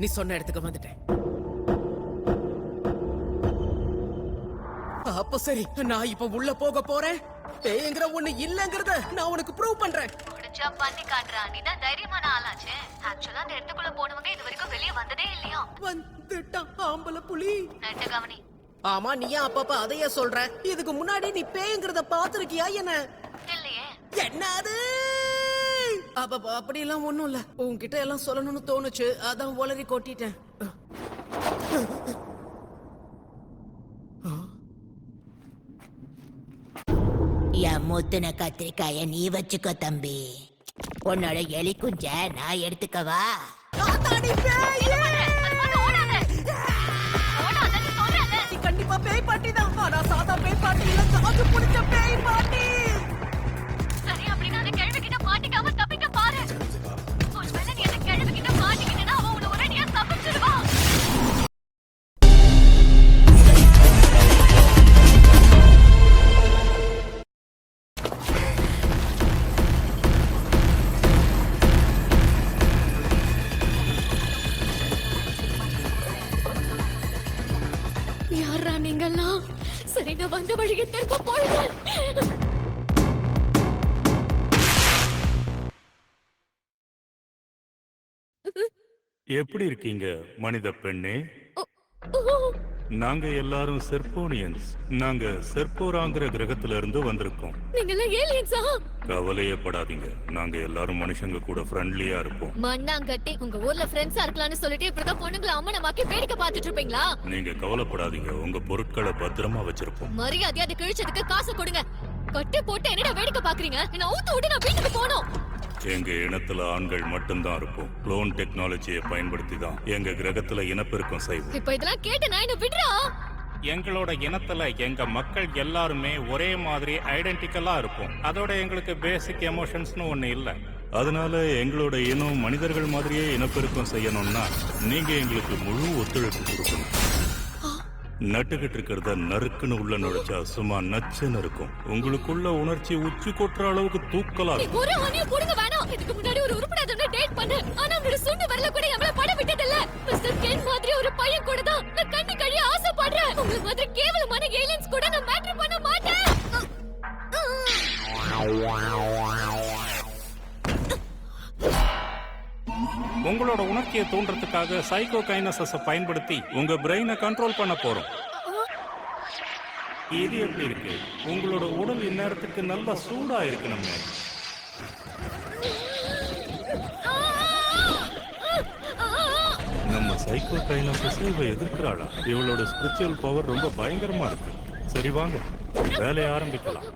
நீ சொன்ன இடத்துக்கு வந்துட்டேன். அப்ப சரி, நான் இப்ப உள்ள போக போறேன். பேய்ங்கிற ஒண்ணு இல்லங்கறத நான் உனக்கு ப்ரூவ் பண்றேன். முடிஞ்சா பண்ணி காட்டுறா. நீ தான் தைரியமான ஆளாச்சே. ஆக்சுவலா அந்த இடத்துக்குள்ள போனவங்க இது வரைக்கும் வெளிய வந்ததே இல்லையா? வந்துட்டான் ஆம்பள புலி. நெட்ட கவனி. ஆமா, நீ ஏன் அப்பப்ப அதையே சொல்ற? இதுக்கு முன்னாடி நீ பேய்ங்கிறத பாத்துருக்கியா என்ன? இல்லையே. என்னது? அப்படி எல்லாம் ஒண்ணும் இல்ல. உன்கிட்ட எல்லாம் சொல்லணும்னு தோணுச்சு, அதான் உளறி கொட்டிட்டேன். என் முத்துன கத்திரிக்காய நீ வச்சுக்கோ தம்பி. உன்னோட எலி குஞ்ச நான் எடுத்துக்கவா? கண்டிப்பா பேய் பாட்டி தான். ஆனா சாதா பேய் பாட்டி இல்ல, காது புடிச்ச பேய் பாட்டி. சரி, அப்படின்னா அந்த கிழவி கிட்ட மாட்டிக்காம தப்பிக்க பாரு. ஒருவேளை நீ அந்த கிழவி கிட்ட மாட்டிக்கிட்டனா அவ உன்னை ஒரேடியா தப்பிச்சிடுவா. யாரா நீங்கெல்லாம்? சரி, நான் வந்த வழியை திரும்ப போடுறேன். எப்படி இருக்கீங்க மனித பெண்ணே? நாங்க எல்லாரும் செர்போனியன்ஸ். நாங்க செர்போராங்கிற கிரகத்துல இருந்து வந்திருக்கோம். நீங்கெல்லாம் ஏலியன்ஸா? கவலையப்படாதீங்க, நாங்க எல்லாரும் மனுஷங்க கூட ஃப்ரெண்ட்லியா இருப்போம். மண்ணாங்கட்டி, உங்க ஊர்ல ஃப்ரெண்ட்ஸா இருக்கலாம்னு சொல்லிட்டு இப்படிதான் பொண்ணுங்களை அம்மனமாக்கி வேடிக்கை பார்த்துட்டு இருப்பீங்களா? நீங்க கவலைப்படாதீங்க, உங்க பொருட்களை பத்திரமா வச்சிருப்போம். மரியாதை அது கிழிச்சதுக்கு காசு கொடுங்க. கட்டி போட்டு என்னடா வேடிக்கை பாக்குறீங்க? என்ன ஊத்து விட்டு நான் வீட்டுக்கு போகணும். எங்க இனத்துல ஆண்கள் மட்டும்தான் இருப்போம். குளோன் டெக்னாலஜியை பயன்படுத்தி தான் எங்க கிரகத்துல இனப்பெருக்கம் செய்வோம். இப்ப இதெல்லாம் கேட்டு நான் என்ன விடுறா? எங்களோட இனத்துல எங்க மக்கள் எல்லாருமே ஒரே மாதிரி ஐடென்டிக்கலா இருப்போம். அதோட எங்களுக்கு பேசிக் எமோஷன்ஸ்னு ஒண்ணு இல்ல. அதனால எங்களோட இனம் மனிதர்கள் மாதிரியே இனப்பெருக்கம் செய்யணும்னா நீங்க எங்களுக்கு முழு ஒத்துழைப்பு கொடுக்கணும். நட்டுக்கிட்டு இருக்கிறத நறுக்குன்னு உள்ள நுழைச்சா சும்மா நச்சுன்னு இருக்கும். உங்களுக்குள்ள உணர்ச்சி உச்சி கொட்டுற அளவுக்கு தூக்கலாம். நீ ஒரு ஆணிய புடுங்க வேணாம். இதுக்கு முன்னாடி ஒரு உருப்படாதவனை டேட் பண்ண, ஆனா அவனோட சுண்டு வரல கூட எவ்வளவு படம் விட்டதில்ல. மிஸ்டர் கென் மாதிரி ஒரு பையன் கூட தான் நான் கண்ணு கழிய ஆசைப்படுறேன். உங்க மாதிரி கேவலமான ஏலியன்ஸ் கூட நான் மேட்டர் பண்ண மாட்டேன். உங்களோட உணர்ச்சியை தூண்டுறதுக்காக சைக்கோ கைனஸஸை பயன்படுத்தி உங்க பிரெயினை கண்ட்ரோல் பண்ண போறோம். இது எப்படி இருக்கு? உங்களோட உடல் இந்நேரத்துக்கு நல்லா சூடா இருக்கணுமே. நம்ம சைக்கோ கைனஸஸ் இவ எதிர்க்கிறாளா? இவளோட ஸ்பிரிச்சுவல் பவர் ரொம்ப பயங்கரமா இருக்கு. சரி, வாங்க வேலையை ஆரம்பிக்கலாம்.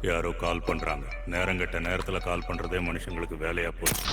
யாரோ கால் பண்றாங்க. நேரங்கட்ட நேரத்துல கால் பண்றதே மனுஷங்களுக்கு வேலையா போச்சு.